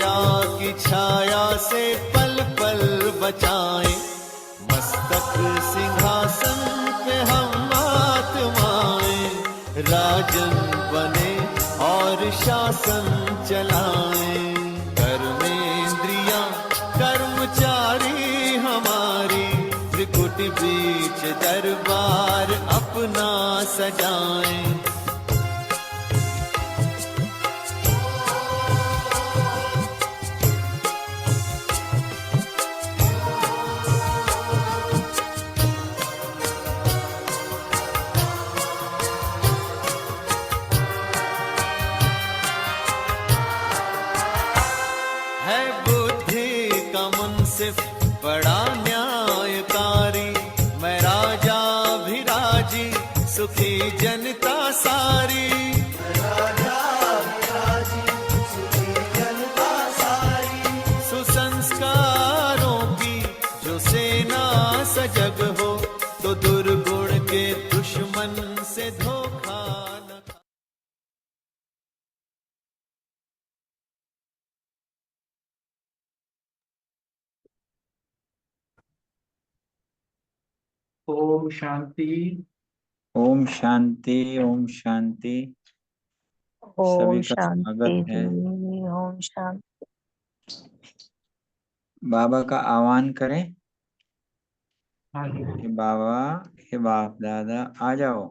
दया की छाया से पल पल बचाए। मस्तक सिंहासन पे हम आत्माएं, राजन बने और शासन चलाएं। कर्मेंद्रियां कर्मचारी हमारी, त्रिकुट बीच दरबार अपना सजाएं। है बुद्धि का मुंसिफ बड़ा न्यायकारी, मैं राजा भी राजी सुखी जनता सारी। राजा भी राजी सुखी जनता सारी। सुसंस्कारों की जो सेना सजग हो, तो दुर्गुण के दुश्मन से धोखा न। ओम शांति। ओम शांति। ओम शांति। सभी ओम का शांति स्वागत है। जी। ओम शांति। बाबा का आह्वान करें हाँ जी। कि बाबा, हे बाप दादा आ जाओ।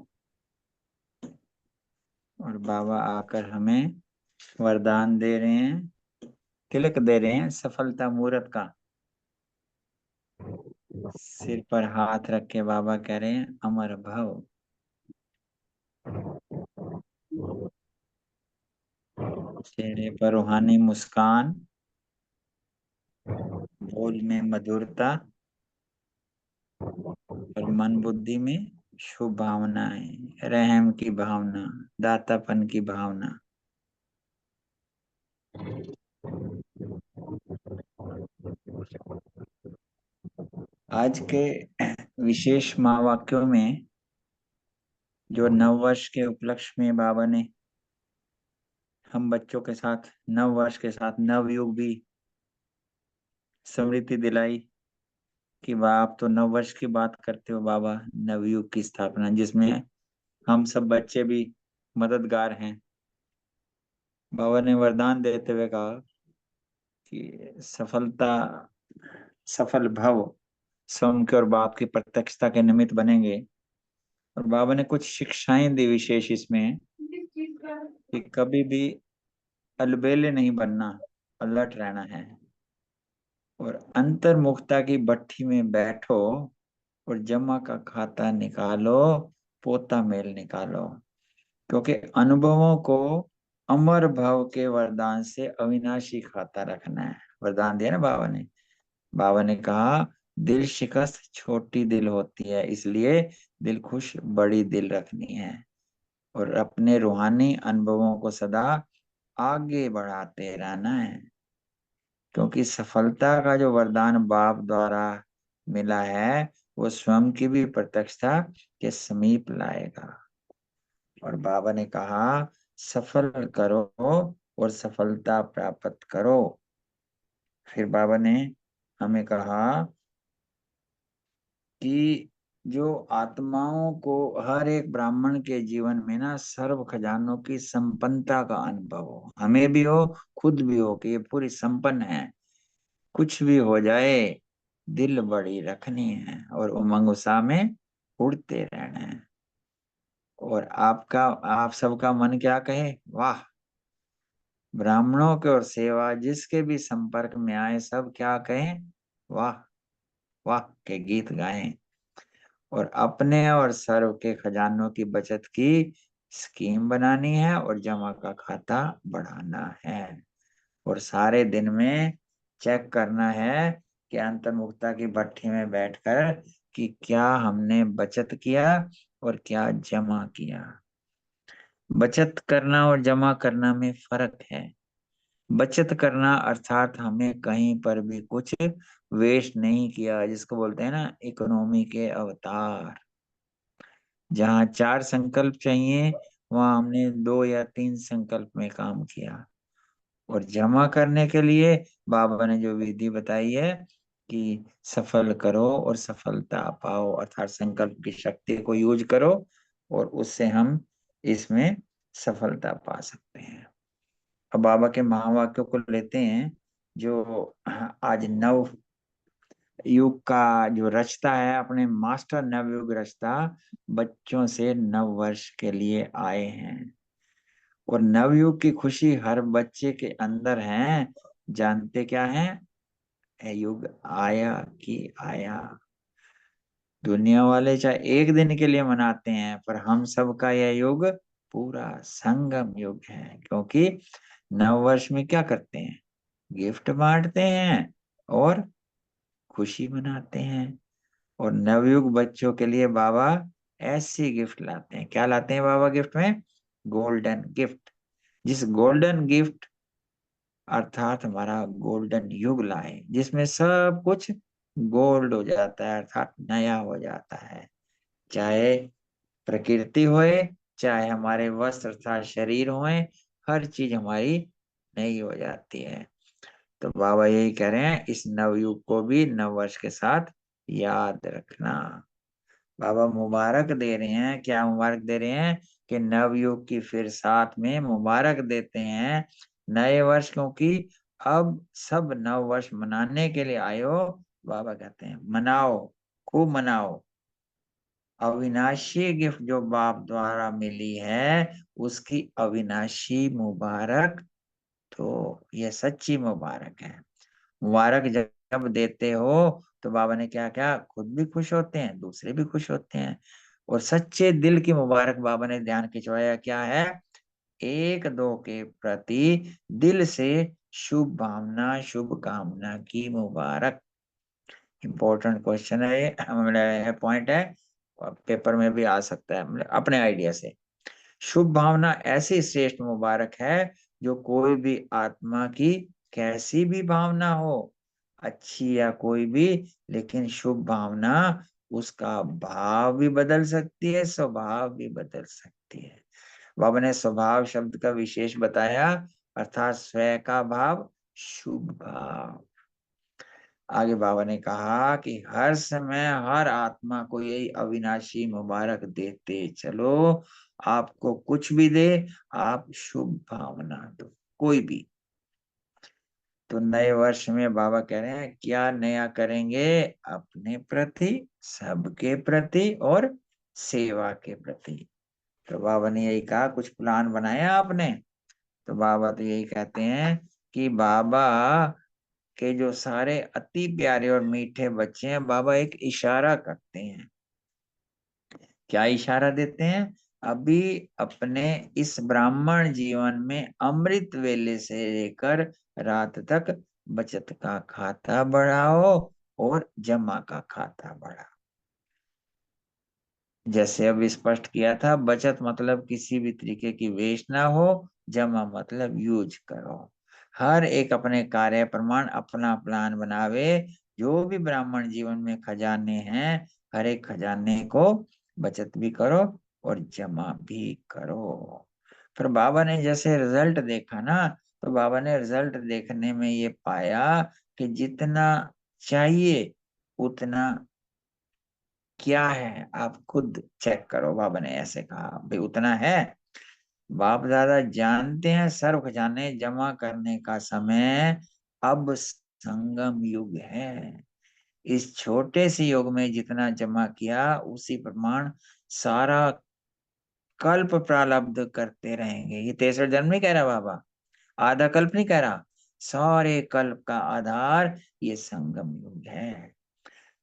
और बाबा आकर हमें वरदान दे रहे हैं, तिलक दे रहे हैं सफलता मुहूर्त का। सिर पर हाथ रख के बाबा कह रहे हैं अमर भव। चेहरे पर रूहानी मुस्कान, बोल में मधुरता और मन बुद्धि में शुभ भावनाएं, रहम की भावना, दातापन की भावना। आज के विशेष महावाक्यों में जो नववर्ष के उपलक्ष्य में बाबा ने हम बच्चों के साथ नववर्ष के साथ नवयुग भी स्मृति दिलाई कि वाह आप तो नववर्ष की बात करते हो बाबा, नवयुग की स्थापना जिसमें हम सब बच्चे भी मददगार हैं। बाबा ने वरदान देते हुए कहा कि सफल भव स्वयं के और बाप की प्रत्यक्षता के निमित्त बनेंगे। और बाबा ने कुछ शिक्षाएं दी विशेष इसमें कि कभी भी अलबेले नहीं बनना, अलर्ट रहना है। और अंतर्मुखता की भट्ठी में बैठो और जमा का खाता निकालो, पोता मेल निकालो। क्योंकि अनुभवों को अमर भाव के वरदान से अविनाशी खाता रखना है। वरदान दिया ना बाबा ने। बाबा ने कहा दिल शिकस्त छोटी दिल होती है, इसलिए दिल खुश बड़ी दिल रखनी है। और अपने रूहानी अनुभवों को सदा आगे बढ़ाते रहना है। क्योंकि सफलता का जो वरदान बाप द्वारा मिला है वो स्वयं की भी प्रत्यक्षता के समीप लाएगा। और बाबा ने कहा सफल करो और सफलता प्राप्त करो। फिर बाबा ने हमें कहा कि जो आत्माओं को हर एक ब्राह्मण के जीवन में ना सर्व खजानों की संपन्नता का अनुभव हो, हमें भी हो, खुद भी हो कि ये पूरी संपन्न है। कुछ भी हो जाए दिल बड़ी रखनी है और उमंग उत्साह में उड़ते रहना है। और आप सबका मन क्या कहे, वाह। ब्राह्मणों की ओर सेवा जिसके भी संपर्क में आए सब क्या कहें, वाह वाह के गीत गाएं। और अपने और सर्व के खजानों की बचत की स्कीम बनानी है और जमा का खाता बढ़ाना है। और सारे दिन में चेक करना है कि अंतर्मुखता की भट्ठी में बैठकर कि क्या हमने बचत किया और क्या जमा किया। बचत करना और जमा करना में फर्क है। बचत करना अर्थात हमें कहीं पर भी कुछ वेस्ट नहीं किया, जिसको बोलते हैं ना इकोनॉमी के अवतार। जहाँ 4 संकल्प चाहिए वहां हमने 2 या 3 संकल्प में काम किया। और जमा करने के लिए बाबा ने जो विधि बताई है कि सफल करो और सफलता पाओ, अर्थात संकल्प की शक्ति को यूज करो और उससे हम इसमें सफलता पा सकते हैं। अब बाबा के महावाक्यों को लेते हैं, जो आज नव युग का जो रचता है, अपने मास्टर नवयुग रचता बच्चों से नव वर्ष के लिए आए हैं। और नवयुग की खुशी हर बच्चे के अंदर है। जानते क्या है? ये युग आया कि आया। दुनिया वाले चाहे एक दिन के लिए मनाते हैं, पर हम सब का यह युग पूरा संगम युग है। क्योंकि नव वर्ष में क्या करते हैं? गिफ्ट बांटते हैं और खुशी मनाते हैं। और नवयुग बच्चों के लिए बाबा ऐसी गिफ्ट लाते हैं। क्या लाते हैं बाबा गिफ्ट में? Golden gift. जिस गोल्डन गिफ्ट अर्थात हमारा गोल्डन युग लाए, जिसमें सब कुछ गोल्ड हो जाता है, अर्थात नया हो जाता है। चाहे प्रकृति होए, चाहे हमारे वस्त्र अर्थात शरीर होए, हर चीज हमारी नई हो जाती है। तो बाबा यही कह रहे हैं, इस नवयुग को भी नव वर्ष के साथ याद रखना। बाबा मुबारक दे रहे हैं। क्या मुबारक दे रहे हैं? कि नवयुग की फिर साथ में मुबारक देते हैं नए वर्ष, क्योंकि अब सब नव वर्ष मनाने के लिए आए हो। बाबा कहते हैं मनाओ, खूब मनाओ। अविनाशी गिफ्ट जो बाप द्वारा मिली है, उसकी अविनाशी मुबारक। तो ये सच्ची मुबारक है। मुबारक जब देते हो तो बाबा ने क्या क्या, खुद भी खुश होते हैं, दूसरे भी खुश होते हैं। और सच्चे दिल की मुबारक बाबा ने ध्यान खिंचवाया क्या है? एक दो के प्रति दिल से शुभ भावना, शुभ कामना की मुबारक। इंपॉर्टेंट क्वेश्चन है ये, मतलब पॉइंट है, पेपर में भी आ सकता है, मतलब अपने आइडिया से। शुभ भावना ऐसी श्रेष्ठ मुबारक है जो कोई भी आत्मा की कैसी भी भावना हो, अच्छी या कोई भी, लेकिन शुभ भावना उसका भाव भी बदल सकती है, स्वभाव भी बदल सकती है। बाबा ने स्वभाव शब्द का विशेष बताया, अर्थात स्वयं का भाव, शुभ भाव। आगे बाबा ने कहा कि हर समय हर आत्मा को यही अविनाशी मुबारक देते चलो। आपको कुछ भी दे, आप शुभ भावना दो, कोई भी। तो नए वर्ष में बाबा कह रहे हैं क्या नया करेंगे? अपने प्रति, सबके प्रति और सेवा के प्रति। तो बाबा ने यही कहा, कुछ प्लान बनाया आपने? तो बाबा तो यही कहते हैं कि बाबा के जो सारे अति प्यारे और मीठे बच्चे हैं, बाबा एक इशारा करते हैं। क्या इशारा देते हैं? अभी अपने इस ब्राह्मण जीवन में अमृत वेले से लेकर रात तक बचत का खाता बढ़ाओ और जमा का खाता बढ़ाओ। जैसे अब स्पष्ट किया था, बचत मतलब किसी भी तरीके की वेस्ट ना हो, जमा मतलब यूज करो। हर एक अपने कार्य प्रमाण अपना प्लान बनावे। जो भी ब्राह्मण जीवन में खजाने हैं, हर एक खजाने को बचत भी करो और जमा भी करो। फिर बाबा ने जैसे रिजल्ट देखा ना, तो बाबा ने रिजल्ट देखने में ये पाया कि जितना चाहिए उतना क्या है, आप खुद चेक करो। बाबा ने ऐसे कहा, भाई उतना है। बाप दादा जानते हैं सर्व खजाने जमा करने का समय अब संगम युग है। इस छोटे से युग में जितना जमा किया, उसी प्रमाण सारा कल्प प्रारब्ध करते रहेंगे। ये 63 जन्म नहीं कह रहा बाबा, आधा कल्प नहीं कह रहा, सारे कल्प का आधार ये संगम युग है।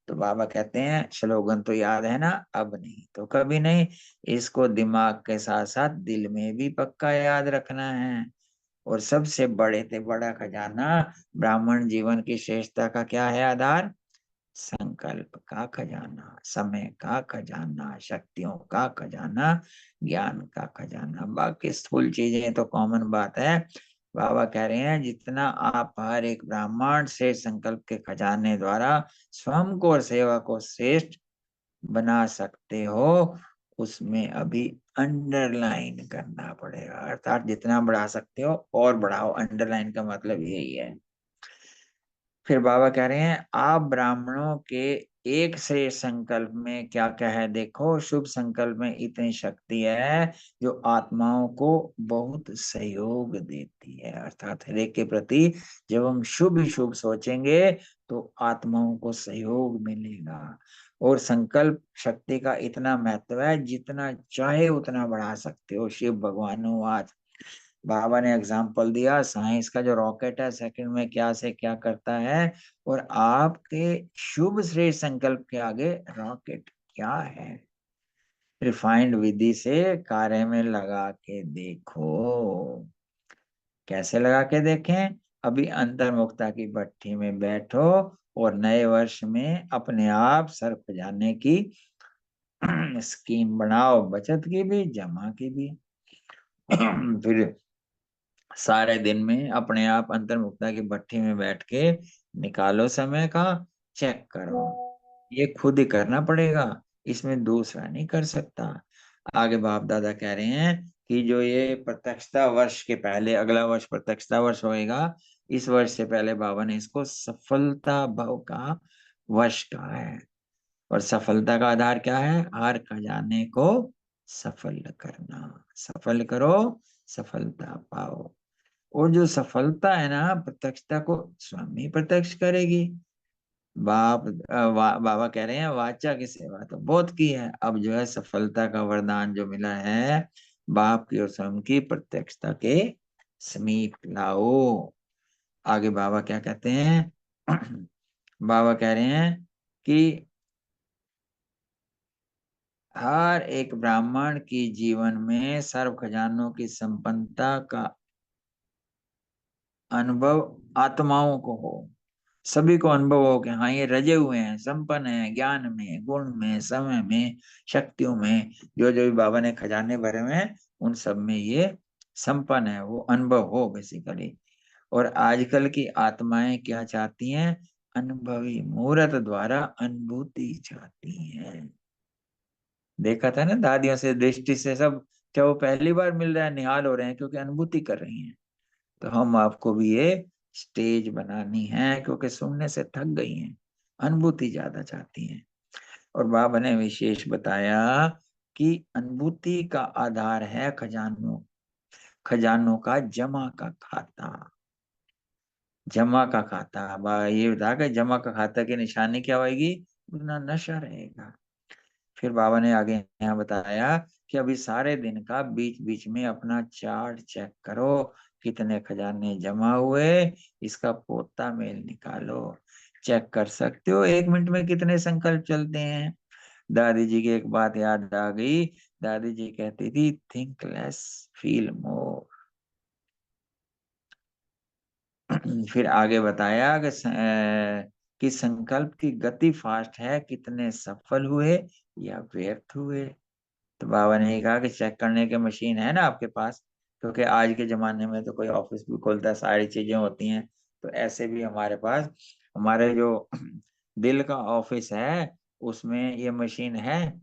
तो बाबा कहते हैं स्लोगन तो याद है ना, अब नहीं तो कभी नहीं। इसको दिमाग के साथ साथ दिल में भी पक्का याद रखना है। और सबसे बड़े से बड़ा खजाना ब्राह्मण जीवन की श्रेष्ठता का क्या है आधार? संकल्प का खजाना, समय का खजाना, शक्तियों का खजाना, ज्ञान का खजाना। बाकी स्थूल चीजें तो कॉमन बात है। बाबा कह रहे हैं जितना आप हर एक ब्राह्मण से संकल्प के खजाने द्वारा स्वयं को और सेवा को श्रेष्ठ बना सकते हो, उसमें अभी अंडरलाइन करना पड़ेगा, अर्थात जितना बढ़ा सकते हो और बढ़ाओ। अंडरलाइन का मतलब यही है। फिर बाबा कह रहे हैं आप ब्राह्मणों के एक से संकल्प में क्या क्या है देखो। शुभ संकल्प में इतनी शक्ति है जो आत्माओं को बहुत सहयोग देती है, अर्थात हर एक के प्रति जब हम शुभ ही शुभ सोचेंगे तो आत्माओं को सहयोग मिलेगा। और संकल्प शक्ति का इतना महत्व है, जितना चाहे उतना बढ़ा सकते हो। शिव भगवानुवाच, बाबा ने एग्जाम्पल दिया साइंस का जो रॉकेट है सेकंड में क्या से क्या करता है, और आपके शुभ श्रेष्ठ संकल्प के आगे रॉकेट क्या है। रिफाइंड विधि से कार्य में लगा के देखो। कैसे लगा के देखें? अभी अंतर्मुखता की भट्ठी में बैठो और नए वर्ष में अपने आप सर खुजाने की स्कीम बनाओ, बचत की भी जमा की भी। फिर सारे दिन में अपने आप अंतर्मुखता की भट्ठी में बैठ के निकालो समय का, चेक करो। ये खुद ही करना पड़ेगा, इसमें दूसरा नहीं कर सकता। आगे बाप दादा कह रहे हैं कि जो ये प्रत्यक्षता वर्ष के पहले, अगला वर्ष प्रत्यक्षता वर्ष होएगा, इस वर्ष से पहले बाबा ने इसको सफलता भव का वर्ष कहा है। और सफलता का आधार क्या है? हर खजाने को सफल करना। सफल करो, सफलता पाओ। और जो सफलता है ना, प्रत्यक्षता को स्वामी प्रत्यक्ष करेगी। बाबा कह रहे हैं वाचा की सेवा तो बहुत की है, अब जो है सफलता का वरदान जो मिला है बाप की और स्वयं की प्रत्यक्षता के समीप लाओ। आगे बाबा क्या कहते हैं? बाबा कह रहे हैं कि हर एक ब्राह्मण की जीवन में सर्व खजानों की संपन्नता का अनुभव आत्माओं को हो। सभी को अनुभव हो कि हाँ ये रजे हुए हैं, संपन्न है ज्ञान में, गुण में, समय में, शक्तियों में। जो जो भी बाबा ने खजाने भरे हुए हैं उन सब में ये संपन्न है, वो अनुभव हो बेसिकली। और आजकल की आत्माएं क्या चाहती हैं? अनुभवी मूर्त द्वारा अनुभूति चाहती हैं। देखा था ना दादियों से दृष्टि से सब, क्या वो पहली बार मिल रहा है निहाल हो रहे हैं क्योंकि अनुभूति कर रही हैं। तो हम आपको भी ये स्टेज बनानी है, क्योंकि सुनने से थक गई हैं, अनुभूति ज्यादा चाहती हैं। और बाबा ने विशेष बताया कि अनुभूति का आधार है खजानों, खजानों का जमा का खाता। जमा का खाता, ये बता कि जमा का खाता की निशानी क्या होगी? उतना नशा रहेगा। फिर बाबा ने आगे यहाँ बताया कि अभी सारे दिन का बीच बीच में अपना चार्ट चेक करो, कितने खजाने जमा हुए, इसका पोता मेल निकालो। चेक कर सकते हो 1 मिनट में कितने संकल्प चलते हैं। दादी जी की एक बात याद आ गई। दादी जी कहती थी थिंक लेस फील मोर। फिर आगे बताया कि संकल्प की गति फास्ट है, कितने सफल हुए या व्यर्थ हुए। तो बाबा ने कहा कि चेक करने की मशीन है ना आपके पास, क्योंकि आज के जमाने में तो कोई ऑफिस भी खोलता है, सारी चीजें होती हैं। तो ऐसे भी हमारे पास, हमारे जो दिल का ऑफिस है उसमें ये मशीन है।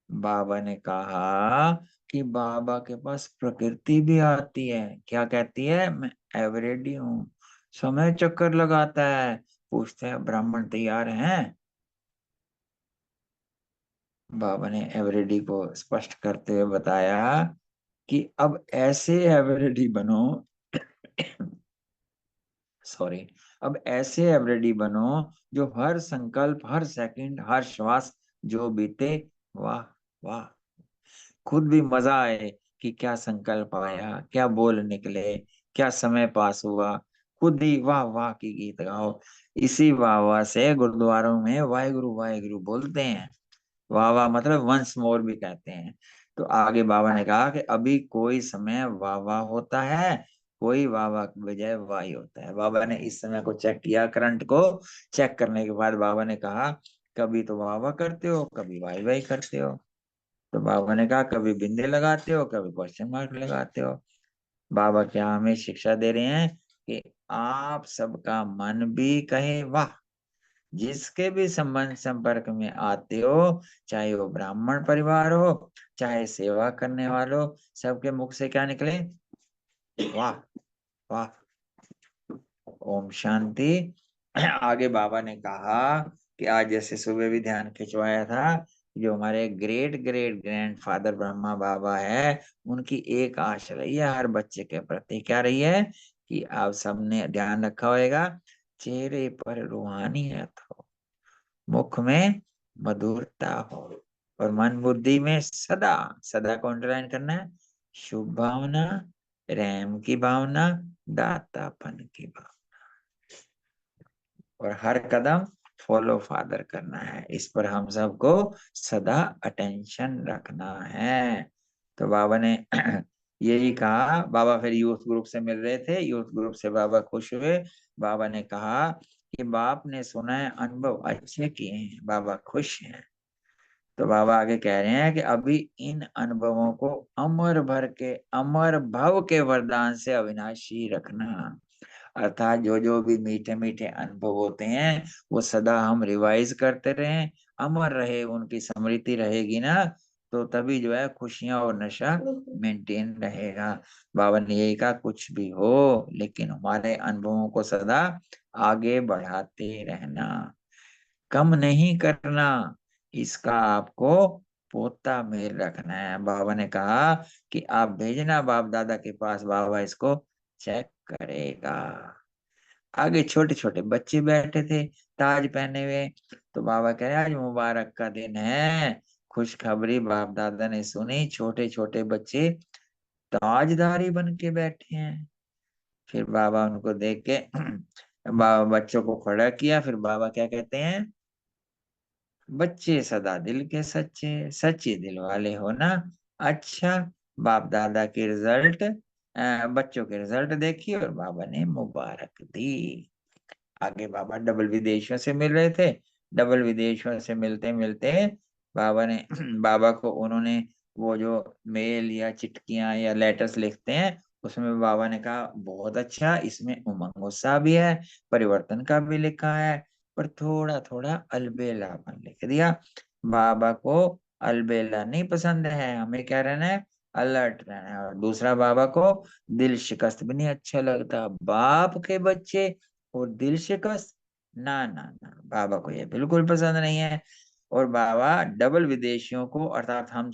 बाबा ने कहा कि बाबा के पास प्रकृति भी आती है, क्या कहती है? मैं एवरेडी हूँ। समय चक्कर लगाता है, पूछते हैं ब्राह्मण तैयार हैं? बाबा ने एवरेडी को स्पष्ट करते हुए बताया कि अब ऐसे एवरेडी बनो सॉरी, अब ऐसे एवरेडी बनो जो हर संकल्प, हर सेकंड, हर श्वास जो बीते, वाह वाह, खुद भी मजा आए कि क्या संकल्प आया, क्या बोल निकले, क्या समय पास हुआ। खुद ही वाह वाह की गीत गाओ। इसी वाह वाह से गुरुद्वारों में वाहेगुरु वाहेगुरु बोलते हैं। वाह वाह मतलब वंस मोर भी कहते हैं। तो आगे बाबा ने कहा कि अभी कोई समय वाह वाह होता है, कोई वाह वाह की बजाय वाही होता है। बाबा ने इस समय को चेक किया, करंट को चेक करने के बाद बाबा ने कहा कभी तो वाह वाह करते हो, कभी वाही वाही करते हो। तो बाबा ने कहा कभी बिंदे लगाते हो, कभी क्वेश्चन मार्क लगाते हो। बाबा क्या हमें शिक्षा दे रहे हैं कि आप सबका मन भी कहे वाह, जिसके भी संबंध संपर्क में आते हो, चाहे वो ब्राह्मण परिवार हो, चाहे सेवा करने वालों, सबके मुख से क्या निकले? वाह वाह। ओम शांति। आगे बाबा ने कहा कि आज जैसे सुबह भी ध्यान खिंचवाया था, जो हमारे ग्रेट ग्रेट ग्रैंडफादर ब्रह्मा बाबा है, उनकी एक आश रही है हर बच्चे के प्रति। क्या रही है? कि आप सबने ध्यान रखा होगा, चेहरे पर रूहानियत हो, मुख में मधुरता हो, और मन बुद्धि में सदा, सदा को अंडरलाइन करना है, शुभ भावना, रहम की भावना, दातापन की भावना, और हर कदम फॉलो फादर करना है। इस पर हम सबको सदा अटेंशन रखना है। तो बाबा ने यही कहा। बाबा फिर यूथ ग्रुप से मिल रहे थे, यूथ ग्रुप से बाबा खुश हुए। बाबा ने कहा कि बाप ने सुना है, अनुभव अच्छे किए हैं, बाबा खुश हैं। तो बाबा आगे कह रहे हैं कि अभी इन अनुभवों को अमर भव के वरदान से अविनाशी रखना। अर्थात जो जो भी मीठे मीठे अनुभव होते हैं, वो सदा हम रिवाइज करते रहें, अमर रहे, उनकी स्मृति रहेगी ना, तो तभी जो है खुशियां और नशा मेंटेन रहेगा। बाबा ने यही कहा, कुछ भी हो लेकिन हमारे अनुभवों को सदा आगे बढ़ाते रहना, कम नहीं करना, इसका आपको पोता मेल रखना है। बाबा ने कहा कि आप भेजना बाप दादा के पास, बाबा इसको चेक करेगा। आगे छोटे छोटे बच्चे बैठे थे ताज पहने हुए। तो बाबा कह रहे आज मुबारक का दिन है, खुशखबरी बाप दादा ने सुनी, छोटे छोटे बच्चे ताजदारी बन के बैठे हैं। फिर बाबा उनको देख के बाबा बच्चों को खड़ा किया। फिर बाबा क्या कहते हैं? बच्चे सदा दिल के सच्चे, सच्चे दिल वाले हो ना। अच्छा, बाप दादा के रिजल्ट, बच्चों के रिजल्ट देखिए, और बाबा ने मुबारक दी। आगे बाबा डबल विदेशियों से मिल रहे थे। डबल विदेशियों से मिलते मिलते बाबा ने बाबा को उन्होंने वो जो मेल या चिट्ठियां या लेटर्स लिखते हैं, उसमें बाबा ने कहा बहुत अच्छा, इसमें उमंग उत्साह भी है, परिवर्तन का भी लिखा है, पर थोड़ा थोड़ा अलबेलापन लिख दिया। बाबा को अलबेला नहीं पसंद है, हमें क्या रहना है? अलर्ट रहना है। और दूसरा, बाबा को दिल शिकस्त भी नहीं अच्छा लगता। बाप के बच्चे और दिल शिकस्त, ना ना ना, बाबा को ये बिल्कुल पसंद नहीं है। और बाबा डबल विदेशियों को, अर्थात हम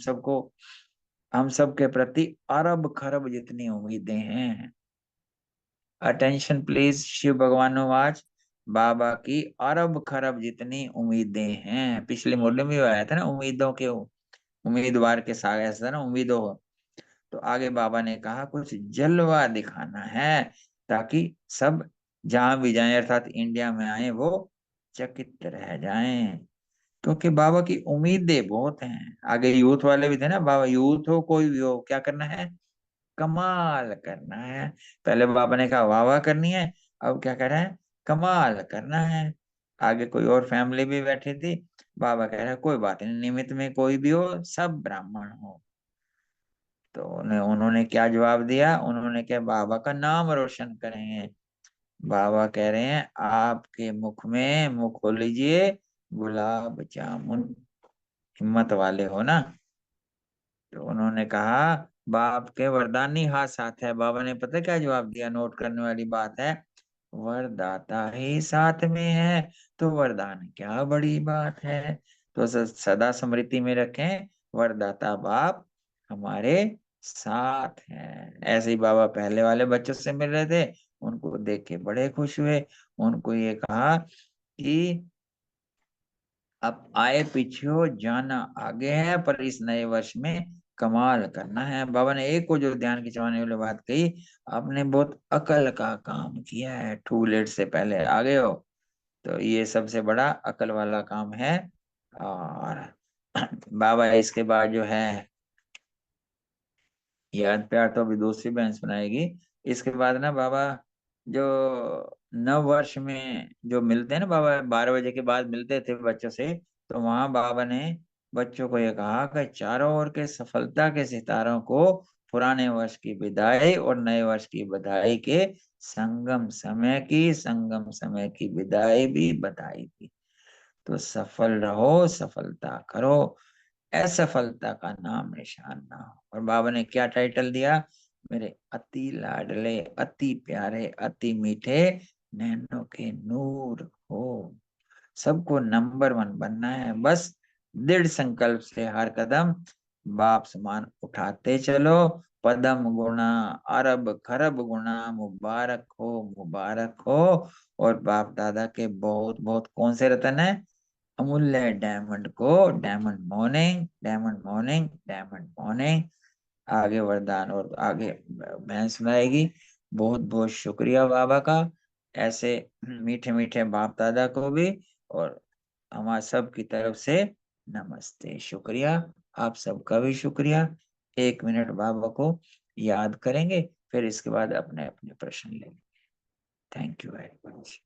सब के प्रति अरब खरब जितनी उम्मीदें हैं। अटेंशन प्लीज, शिव भगवान आज बाबा की अरब खरब जितनी उम्मीदें हैं। पिछले मॉडल में भी आया था ना, उम्मीदों के उम्मीदवार के साथ, ऐसा था ना, उम्मीदों हो। तो आगे बाबा ने कहा कुछ जलवा दिखाना है, ताकि सब जहां भी जाएं, अर्थात इंडिया में आए, वो चकित रह जाएं। क्योंकि बाबा की उम्मीदें बहुत हैं। आगे यूथ वाले भी थे ना, बाबा यूथ हो कोई भी हो, क्या करना है? कमाल करना है। पहले बाबा ने कहा वाह वाह करनी है, अब क्या कह रहा है? कमाल करना है। आगे कोई और फैमिली भी बैठी थी। बाबा कह रहा है कोई बात नहीं, निमित्त में कोई भी हो, सब ब्राह्मण हो। तो उन्होंने क्या जवाब दिया? उन्होंने क्या, बाबा का नाम रोशन करेंगे। बाबा कह रहे हैं आपके मुख में मुख खोल लीजिए, गुलाब जामुन, हिम्मत वाले हो ना। तो उन्होंने कहा बाप के वरदानी हाथ साथ है। बाबा ने पता क्या जवाब दिया? नोट करने वाली बात है, वरदाता ही साथ में है, तो वरदान क्या बड़ी बात है। तो सदा स्मृति में रखें, वरदाता बाप हमारे साथ है। ऐसे ही बाबा पहले वाले बच्चों से मिल रहे थे, उनको देख के बड़े खुश हुए। उनको ये कहा कि अब आए पीछे हो, जाना आगे है, पर इस नए वर्ष में कमाल करना है। बाबा ने एक को जो ध्यान खिंचवाने वाली बात कही, आपने बहुत अकल का काम किया है, टू लेट से पहले आ गए हो, तो ये सबसे बड़ा अकल वाला काम है। और बाबा इसके बाद जो है, याद प्यार तो अभी दूसरी बहन सुनाएगी। इसके बाद ना बाबा जो नव वर्ष में जो मिलते हैं ना, बाबा 12 बजे के बाद मिलते थे बच्चों से, तो वहां बाबा ने बच्चों को ये कहा कि चारों ओर के सफलता के सितारों को पुराने वर्ष की विदाई और नए वर्ष की बधाई के संगम समय की विदाई भी बधाई थी। तो सफल रहो, सफलता करो, असफलता का नाम निशान ना हो। और बाबा ने क्या टाइटल दिया? मेरे अति लाडले, अति प्यारे, अति मीठे नैनों के नूर हो। सबको नंबर 1 बनना है, बस दृढ़ संकल्प से हर कदम बाप समान उठाते चलो। पदम गुणा अरब खरब गुणा, मुबारक हो। और बाप दादा के बहुत बहुत कौन से रतन है? अमूल्य डायमंड को, diamond morning, diamond morning, diamond morning. आगे वरदान और आगे बहन सुनाएगी। बहुत बहुत शुक्रिया बाबा का, ऐसे मीठे मीठे बाप दादा को भी। और हमारे सब की तरफ से नमस्ते, शुक्रिया। आप सबका भी शुक्रिया। 1 मिनट बाबा को याद करेंगे, फिर इसके बाद अपने अपने प्रश्न लेंगे। Thank you very much.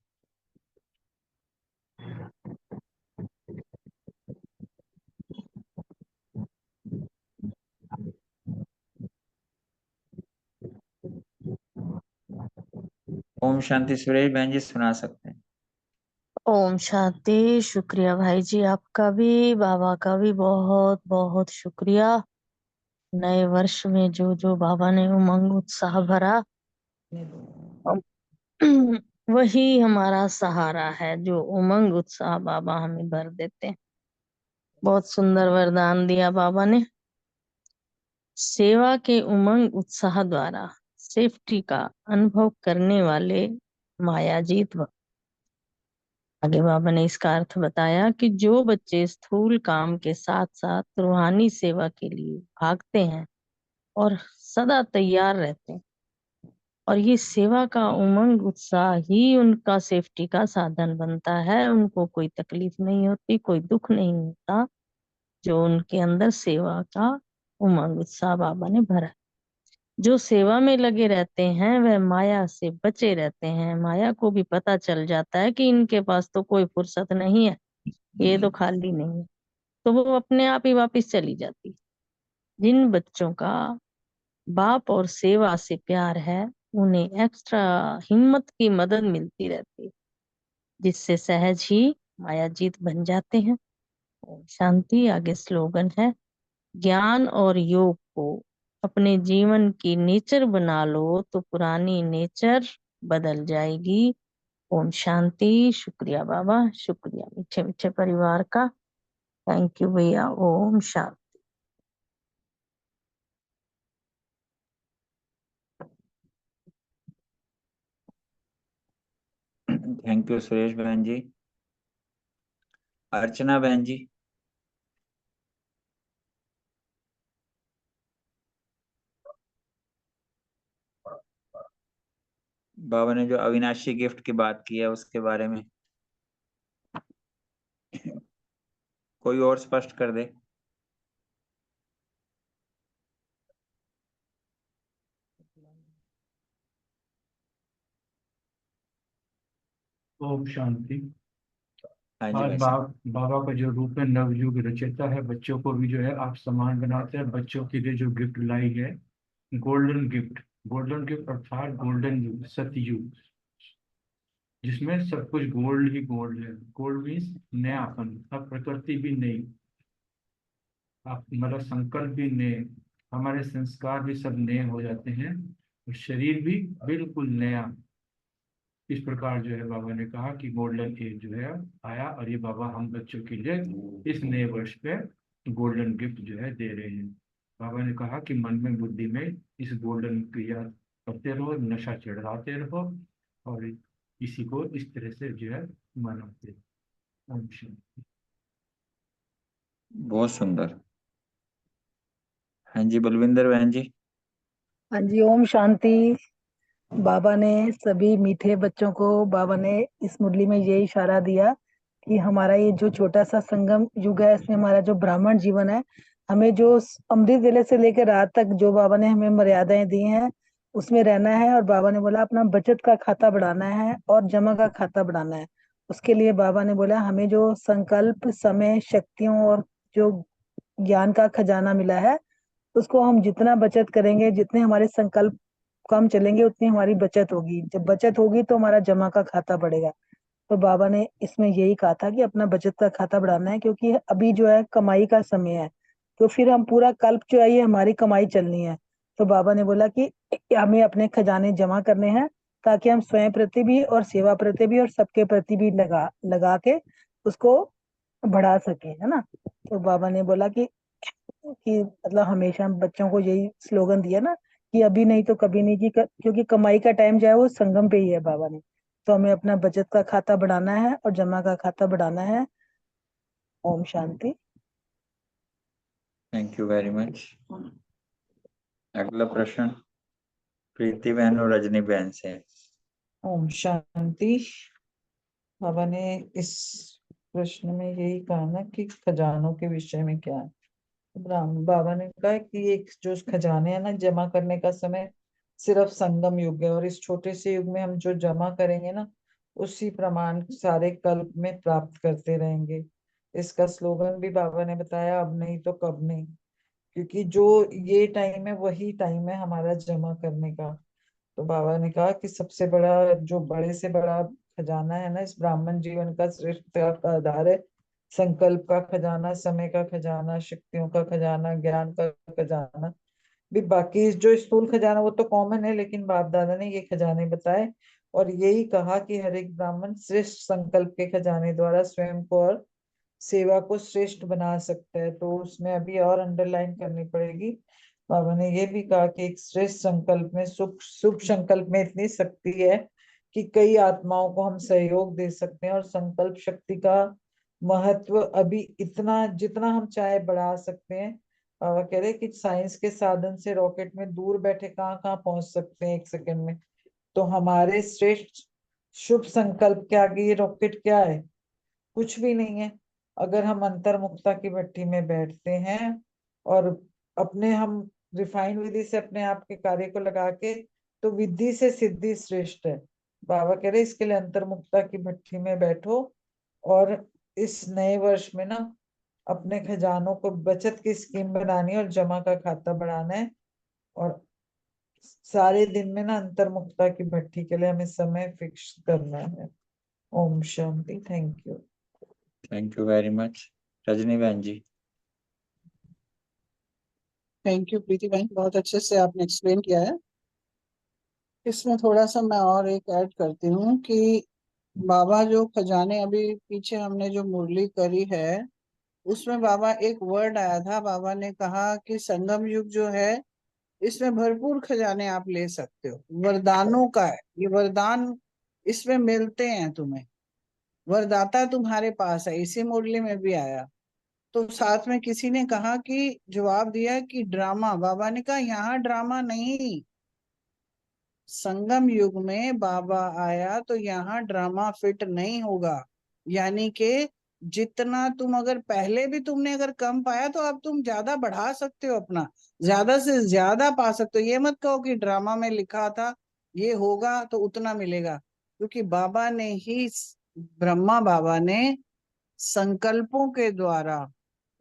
ओम शांति। सुरेश बहन जी सुना सकते हैं। ओम शांति। शुक्रिया भाई जी, आपका भी, बाबा का भी बहुत बहुत शुक्रिया। नए वर्ष में जो जो बाबा ने उमंग उत्साह भरा, वही हमारा सहारा है। जो उमंग उत्साह बाबा हमें भर देते हैं। बहुत सुंदर वरदान दिया बाबा ने। सेवा के उमंग उत्साह द्वारा सेफ्टी का अनुभव करने वाले मायाजीत भक्त। आगे बाबा ने इसका अर्थ बताया कि जो बच्चे स्थूल काम के साथ साथ रूहानी सेवा के लिए भागते हैं और सदा तैयार रहते हैं, और ये सेवा का उमंग उत्साह ही उनका सेफ्टी का साधन बनता है। उनको कोई तकलीफ नहीं होती, कोई दुख नहीं होता, जो उनके अंदर सेवा का उमंग उत्साह बाबा ने भरा है। जो सेवा में लगे रहते हैं वह माया से बचे रहते हैं। माया को भी पता चल जाता है कि इनके पास तो कोई फुर्सत नहीं है, ये तो खाली नहीं है, तो वो अपने आप ही वापस चली जाती। जिन बच्चों का बाप और सेवा से प्यार है, उन्हें एक्स्ट्रा हिम्मत की मदद मिलती रहती है, जिससे सहज ही मायाजीत बन जाते हैं। ओम शांति। आगे स्लोगन है, ज्ञान और योग को अपने जीवन की नेचर बना लो तो पुरानी नेचर बदल जाएगी। ओम शांति। शुक्रिया बाबा, शुक्रिया मीठे मीठे परिवार का। थैंक यू भैया। ओम शांति। थैंक यू सुरेश बहन जी। अर्चना बहन जी। बाबा ने जो अविनाशी गिफ्ट की बात की है उसके बारे में कोई और स्पष्ट कर दे। ओम शांति। हाँ जी आज भाई साहब। बाबा का जो रूप है नवयुग रचयिता है, बच्चों को भी जो है आप सम्मान बनाते हैं। बच्चों के लिए जो गिफ्ट लाई है, गोल्डन गिफ्ट। गोल्डन गिफ्ट अर्थात गोल्डन युग, सतयुग, जिसमें सब कुछ गोल्ड ही गोल्ड है। गोल्ड मीन्स नयापन। अब प्रकृति भी नई, आप मतलब संकल्प भी नए, हमारे संस्कार भी सब नए हो जाते हैं, और शरीर भी बिल्कुल नया। इस प्रकार जो है बाबा ने कहा कि गोल्डन एज जो है आया, और ये बाबा हम बच्चों के लिए इस नए वर्ष पे गोल्डन गिफ्ट जो है दे रहे हैं। बाबा ने कहा कि मन में बुद्धि में इस गोल्डन क्रिया करते रहो, नशा चढ़ाते रहो, और इसी को इस तरह से जो है मनाते रहो। ओम शांति। बहुत सुंदर। हाँ जी बलविंदर बहन जी। हाँ जी, ओम शांति। बाबा ने सभी मीठे बच्चों को, बाबा ने इस मुरली में ये इशारा दिया कि हमारा ये जो छोटा सा संगम युग है, इसमें हमारा जो ब्राह्मण जीवन है, हमें जो अमृत वेले से लेकर रात तक जो बाबा ने हमें मर्यादाएं दी हैं उसमें रहना है। और बाबा ने बोला अपना बचत का खाता बढ़ाना है और जमा का खाता बढ़ाना है। उसके लिए बाबा ने बोला हमें जो संकल्प, समय, शक्तियों और जो ज्ञान का खजाना मिला है, उसको हम जितना बचत करेंगे, जितने हमारे संकल्प कम चलेंगे, उतनी हमारी बचत होगी। जब बचत होगी तो हमारा जमा का खाता बढ़ेगा। तो बाबा ने इसमें यही कहा था कि अपना बचत का खाता बढ़ाना है, क्योंकि अभी जो है कमाई का समय है, तो फिर हम पूरा कल्प जो है ये हमारी कमाई चलनी है। तो बाबा ने बोला कि हमें अपने खजाने जमा करने हैं, ताकि हम स्वयं प्रति भी और सेवा प्रति भी और सबके प्रति भी लगा लगा के उसको बढ़ा सके, है ना। तो बाबा ने बोला कि मतलब हमेशा हम बच्चों को यही स्लोगन दिया ना कि अभी नहीं तो कभी नहीं, क्योंकि कमाई का टाइम जो है वो संगम पे ही है बाबा ने। तो हमें अपना बचत का खाता बढ़ाना है और जमा का खाता बढ़ाना है। ओम शांति। Thank you very much. अगला प्रश्न प्रीति बहन और रजनी बहन से। ओम शांति। बाबा ने इस प्रश्न में यही कहा ना कि खजानों के विषय में क्या है। बाबा ने कहा कि एक जो खजाने हैं ना, जमा करने का समय सिर्फ संगम युग है, और इस छोटे से युग में हम जो जमा करेंगे ना, उसी प्रमाण सारे कल्प में प्राप्त करते रहेंगे। इसका स्लोगन भी बाबा ने बताया, अब नहीं तो कब नहीं, क्योंकि जो ये टाइम है वही टाइम है हमारा जमा करने का। तो बाबा ने कहा कि सबसे बड़ा, जो बड़े से बड़ा खजाना है ना इस ब्राह्मण जीवन का, श्रेष्ठता का आधार है संकल्प का खजाना, समय का खजाना, शक्तियों का खजाना, ज्ञान का खजाना। भी बाकी जो स्थूल खजाना वो तो कॉमन है, लेकिन बाप दादा ने ये खजाने बताए और यही कहा कि हर एक ब्राह्मण श्रेष्ठ संकल्प के खजाने द्वारा स्वयं को और सेवा को श्रेष्ठ बना सकता है। तो उसमें अभी और अंडरलाइन करनी पड़ेगी। बाबा ने ये भी कहा कि एक श्रेष्ठ संकल्प में, शुभ शुभ संकल्प में इतनी शक्ति है कि कई आत्माओं को हम सहयोग दे सकते हैं, और संकल्प शक्ति का महत्व अभी इतना, जितना हम चाहे बढ़ा सकते हैं। बाबा कह रहे हैं कि साइंस के साधन से रॉकेट में दूर बैठे कहाँ कहाँ पहुंच सकते हैं एक सेकंड में। तो हमारे श्रेष्ठ शुभ संकल्प के आगे ये रॉकेट क्या है? कुछ भी नहीं है। अगर हम अंतर्मुखता की भट्टी में बैठते हैं और अपने हम रिफाइंड विधि से अपने आप के कार्य को लगा के, तो विधि से सिद्धि श्रेष्ठ है। बाबा कह रहे इसके लिए अंतर्मुखता की भट्टी में बैठो, और इस नए वर्ष में ना अपने खजानों को बचत की स्कीम बनानी है और जमा का खाता बढ़ाना है, और सारे दिन में ना अंतर्मुखता की भट्टी के लिए हमें समय फिक्स करना है। ओम शांति। Thank you very much. Rajni बहन जी। थैंक यू प्रीति बहन, बहुत अच्छे से आपने एक्सप्लेन किया है। इसमें थोड़ा सा मैं और एक ऐड करती हूँ कि बाबा जो खजाने, अभी पीछे हमने जो मुरली करी है उसमें बाबा एक वर्ड आया था, बाबा ने कहा कि संगम युग जो है इसमें भरपूर खजाने आप ले सकते हो, वरदानों का है ये, वरदान इसमें मिलते हैं तुम्हें, वरदाता तुम्हारे पास है। इसी मुरली में भी आया। तो साथ में किसी ने कहा कि जवाब दिया कि ड्रामा, बाबा ने कहा यहाँ ड्रामा नहीं, संगम युग में बाबा आया तो यहाँ ड्रामा फिट नहीं होगा। यानी कि जितना तुम, अगर पहले भी तुमने अगर कम पाया तो अब तुम ज्यादा बढ़ा सकते हो, अपना ज्यादा से ज्यादा पा सकते हो। ये मत कहो कि ड्रामा में लिखा था ये होगा तो उतना मिलेगा, क्योंकि बाबा ने ही, ब्रह्मा बाबा ने संकल्पों के द्वारा,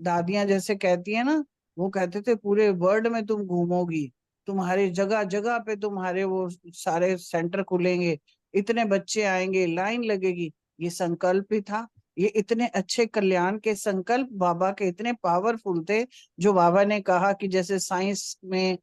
दादियां जैसे कहती है ना, वो कहते थे पूरे वर्ल्ड में तुम घूमोगी, तुम्हारे जगह जगह पे तुम्हारे वो सारे सेंटर खुलेंगे, इतने बच्चे आएंगे, लाइन लगेगी। ये संकल्प ही था। ये इतने अच्छे कल्याण के संकल्प बाबा के इतने पावरफुल थे, जो बाबा ने कहा कि जैसे साइंस में